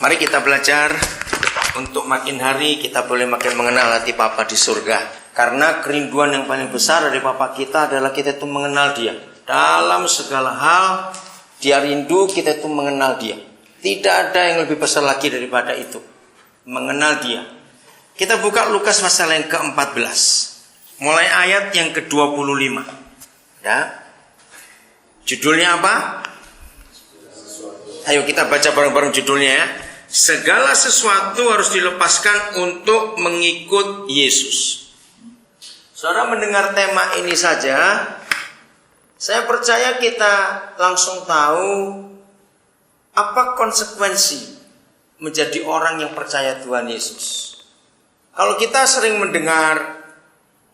Mari kita belajar untuk makin hari kita boleh makin mengenal hati Bapa di surga. Karena kerinduan yang paling besar dari Bapa kita adalah kita itu mengenal Dia. Dalam segala hal Dia rindu kita itu mengenal Dia. Tidak ada yang lebih besar lagi daripada itu, mengenal Dia. Kita buka Lukas pasal yang ke-14, mulai ayat yang ke-25. Ya. Judulnya apa? Ayo kita baca bareng-bareng judulnya ya. Segala sesuatu harus dilepaskan untuk mengikut Yesus. Saudara mendengar tema ini saja, saya percaya kita langsung tahu apa konsekuensi menjadi orang yang percaya Tuhan Yesus. Kalau kita sering mendengar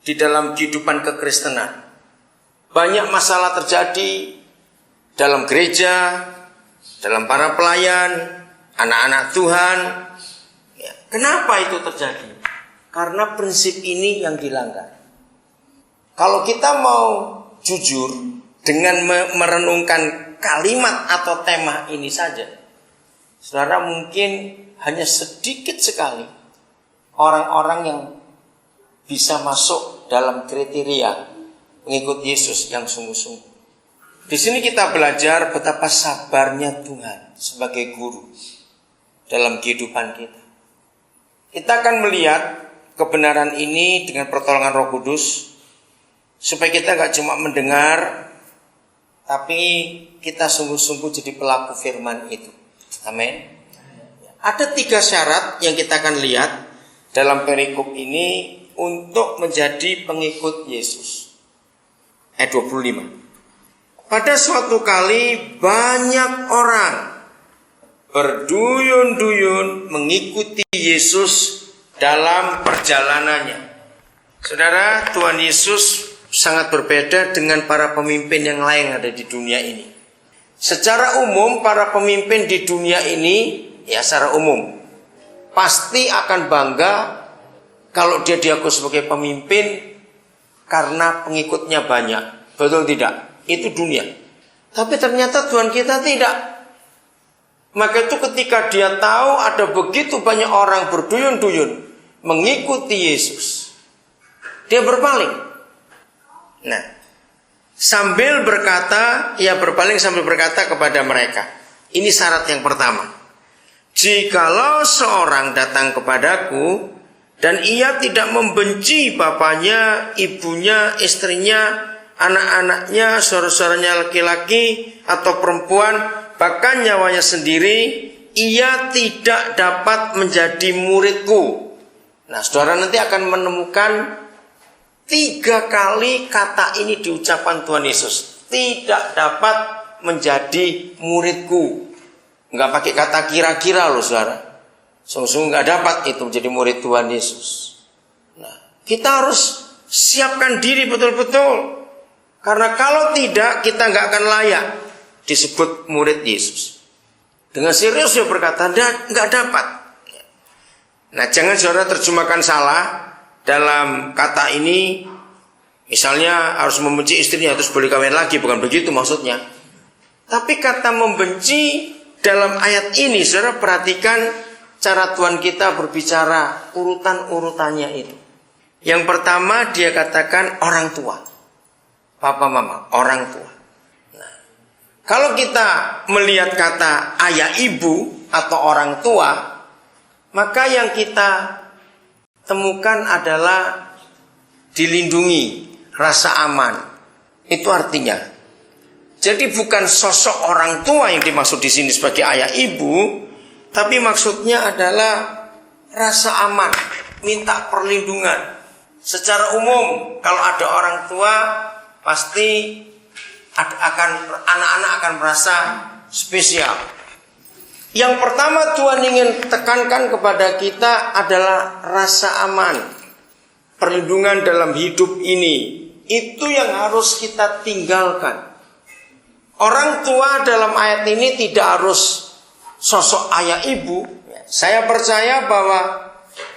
di dalam kehidupan kekristenan, banyak masalah terjadi dalam gereja, dalam para pelayan, anak-anak Tuhan. Ya, kenapa itu terjadi? Karena prinsip ini yang dilanggar. Kalau kita mau jujur dengan merenungkan kalimat atau tema ini saja, saudara, mungkin hanya sedikit sekali orang-orang yang bisa masuk dalam kriteria mengikut Yesus yang sungguh-sungguh. Di sini kita belajar betapa sabarnya Tuhan sebagai guru dalam kehidupan kita. Kita akan melihat kebenaran ini dengan pertolongan Roh Kudus, supaya kita gak cuma mendengar, tapi kita sungguh-sungguh jadi pelaku firman itu. Amin. Ada 3 syarat yang kita akan lihat dalam perikop ini untuk menjadi pengikut Yesus. Ayat 25. Pada suatu kali banyak orang berduyun-duyun mengikuti Yesus dalam perjalanannya. Saudara, Tuhan Yesus sangat berbeda dengan para pemimpin yang lain yang ada di dunia ini. Secara umum para pemimpin di dunia ini, ya secara umum, pasti akan bangga kalau dia diakui sebagai pemimpin karena pengikutnya banyak. Betul tidak? Itu dunia. Tapi ternyata Tuhan kita tidak. Maka itu ketika dia tahu ada begitu banyak orang berduyun-duyun mengikuti Yesus, dia berpaling. Nah, sambil berkata, ia berpaling sambil berkata kepada mereka. Ini syarat yang pertama. Jikalau seorang datang kepadaku dan ia tidak membenci bapaknya, ibunya, istrinya, anak-anaknya, saudara-saudaranya laki-laki atau perempuan, bahkan nyawanya sendiri, ia tidak dapat menjadi muridku. Nah, saudara nanti akan menemukan 3 kali kata ini diucapkan Tuhan Yesus. Tidak dapat menjadi muridku. Enggak pakai kata kira-kira loh saudara. Sungguh-sungguh enggak dapat itu menjadi murid Tuhan Yesus. Nah, kita harus siapkan diri betul-betul. Karena kalau tidak, kita nggak akan layak disebut murid Yesus. Dengan serius dia berkata, nggak dapat. Nah, jangan saudara terjemahkan salah dalam kata ini. Misalnya harus membenci istrinya terus boleh kawin lagi, bukan begitu maksudnya. Tapi kata membenci dalam ayat ini, saudara perhatikan cara Tuhan kita berbicara, urutan-urutannya itu. Yang pertama dia katakan orang tua. Papa mama, orang tua. Nah, kalau kita melihat kata ayah ibu atau orang tua, maka yang kita temukan adalah dilindungi, rasa aman. Itu artinya. Jadi bukan sosok orang tua yang dimaksud di sini sebagai ayah ibu, tapi maksudnya adalah rasa aman, minta perlindungan. Secara umum kalau ada orang tua, pasti anak-anak akan merasa spesial. Yang pertama Tuhan ingin tekankan kepada kita adalah rasa aman, perlindungan dalam hidup ini. Itu yang harus kita tinggalkan. Orang tua dalam ayat ini tidak harus sosok ayah ibu. Saya percaya bahwa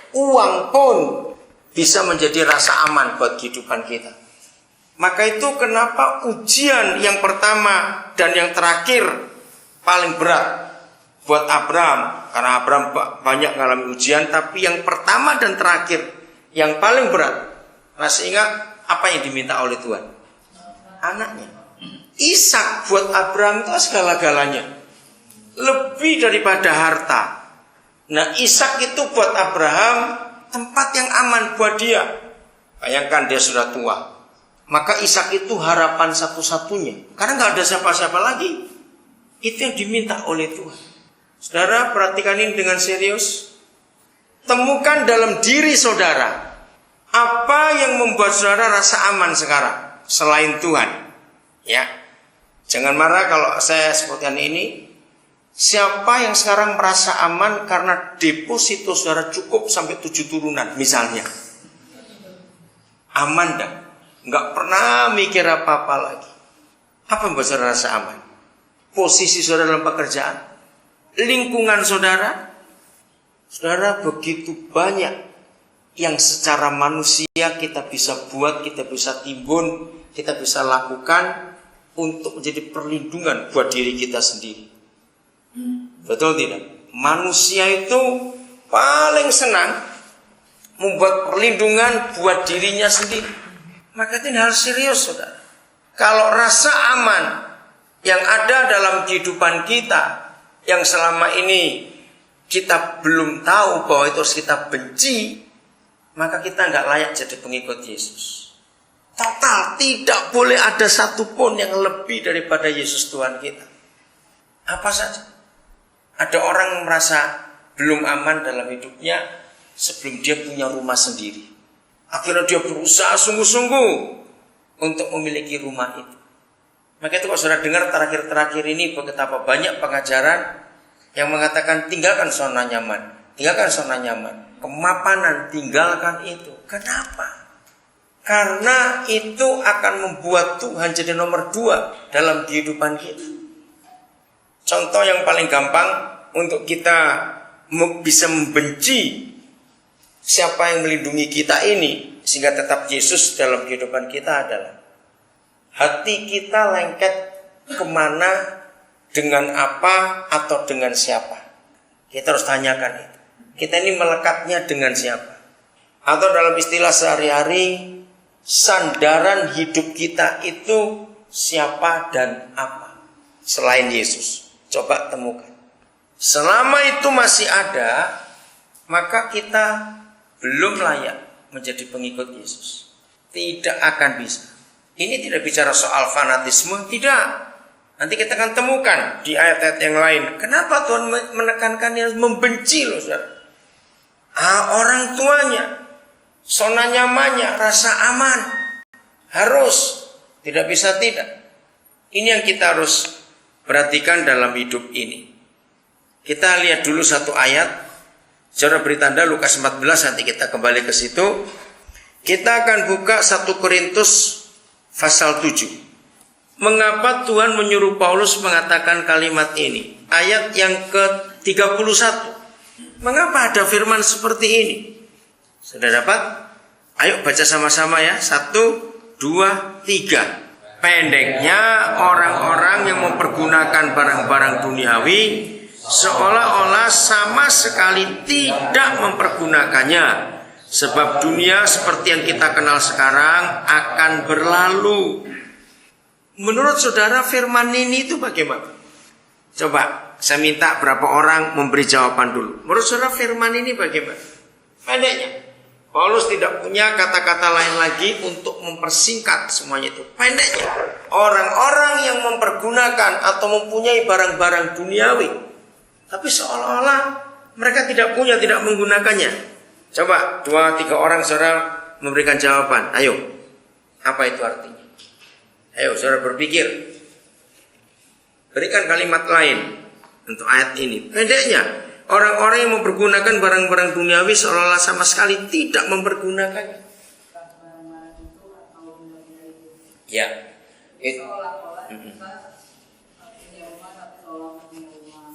uang pun bisa menjadi rasa aman buat kehidupan kita. Maka itu kenapa ujian yang pertama dan yang terakhir paling berat. buat Abraham, karena Abraham banyak mengalami ujian, tapi yang pertama dan terakhir, yang paling berat, masih ingat apa yang diminta oleh Tuhan? Anaknya. Ishak buat Abraham itu segala-galanya, lebih daripada harta. Nah, Ishak itu buat Abraham tempat yang aman buat dia. Bayangkan dia sudah tua, maka Ishak itu harapan satu-satunya, karena nggak ada siapa-siapa lagi. Itu yang diminta oleh Tuhan. Saudara, perhatikan ini dengan serius. Temukan dalam diri saudara apa yang membuat saudara rasa aman sekarang selain Tuhan. Ya, jangan marah kalau saya sebutkan ini. Siapa yang sekarang merasa aman karena deposito saudara cukup sampai 7 turunan misalnya? Aman dah, nggak pernah mikir apa-apa lagi. Apa yang membuat saudara rasa aman? Posisi saudara dalam pekerjaan, lingkungan saudara. Saudara, begitu banyak yang secara manusia kita bisa buat, kita bisa timbun, kita bisa lakukan untuk menjadi perlindungan buat diri kita sendiri. Betul tidak? Manusia itu paling senang membuat perlindungan buat dirinya sendiri. Maka ini harus serius, saudara. Kalau rasa aman yang ada dalam kehidupan kita, yang selama ini kita belum tahu bahwa itu harus kita benci, maka kita nggak layak jadi pengikut Yesus. Total, tidak boleh ada satupun yang lebih daripada Yesus Tuhan kita. Apa saja. Ada orang yang merasa belum aman dalam hidupnya sebelum dia punya rumah sendiri. Akhirnya dia berusaha sungguh-sungguh untuk memiliki rumah itu. Maka itu kalau saudara dengar terakhir-terakhir ini betapa banyak pengajaran yang mengatakan tinggalkan zona nyaman, tinggalkan zona nyaman, kemapanan, tinggalkan itu. Kenapa? Karena itu akan membuat Tuhan jadi nomor 2 dalam kehidupan kita. Contoh yang paling gampang untuk kita bisa membenci siapa yang melindungi kita ini sehingga tetap Yesus dalam kehidupan kita adalah hati kita lengket kemana, dengan apa, atau dengan siapa. Kita harus tanyakan itu. Kita ini melekatnya dengan siapa? Atau dalam istilah sehari-hari, sandaran hidup kita itu siapa dan apa selain Yesus? Coba temukan. Selama itu masih ada, maka kita belum layak menjadi pengikut Yesus. Tidak akan bisa. Ini tidak bicara soal fanatisme, tidak. Nanti kita akan temukan di ayat-ayat yang lain. Kenapa Tuhan menekankannya membenci loh, saudara? Orang tuanya, zona nyamannya, rasa aman. Harus, tidak bisa tidak. Ini yang kita harus perhatikan dalam hidup ini. Kita lihat dulu satu ayat. Saudara beri tanda Lukas 14, nanti kita kembali ke situ. Kita akan buka 1 Korintus pasal 7. Mengapa Tuhan menyuruh Paulus mengatakan kalimat ini? Ayat yang ke-31. Mengapa ada firman seperti ini? Sudah dapat? Ayo baca sama-sama ya. 1, 2, 3. Pendeknya orang-orang yang mempergunakan barang-barang duniawi seolah-olah sama sekali tidak mempergunakannya. Sebab dunia seperti yang kita kenal sekarang akan berlalu. Menurut saudara firman ini itu bagaimana? Coba saya minta berapa orang memberi jawaban dulu. Menurut saudara firman ini bagaimana? Pendeknya, Paulus tidak punya kata-kata lain lagi untuk mempersingkat semuanya itu. Pendeknya, orang-orang yang mempergunakan atau mempunyai barang-barang duniawi, tapi seolah-olah mereka tidak punya, tidak menggunakannya. Coba 2-3 orang saudara memberikan jawaban. Ayo, apa itu artinya? Ayo saudara berpikir. Berikan kalimat lain untuk ayat ini. Pendeknya, orang-orang yang mempergunakan barang-barang duniawi seolah-olah sama sekali tidak mempergunakannya. Ya.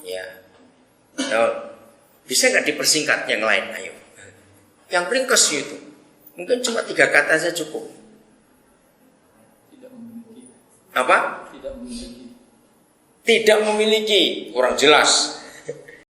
Ya. Bisa nggak dipersingkat yang lain? Ayo. Yang ringkas itu mungkin cuma 3 kata saja cukup. Tidak memiliki. Apa? Tidak memiliki. Tidak memiliki, kurang jelas.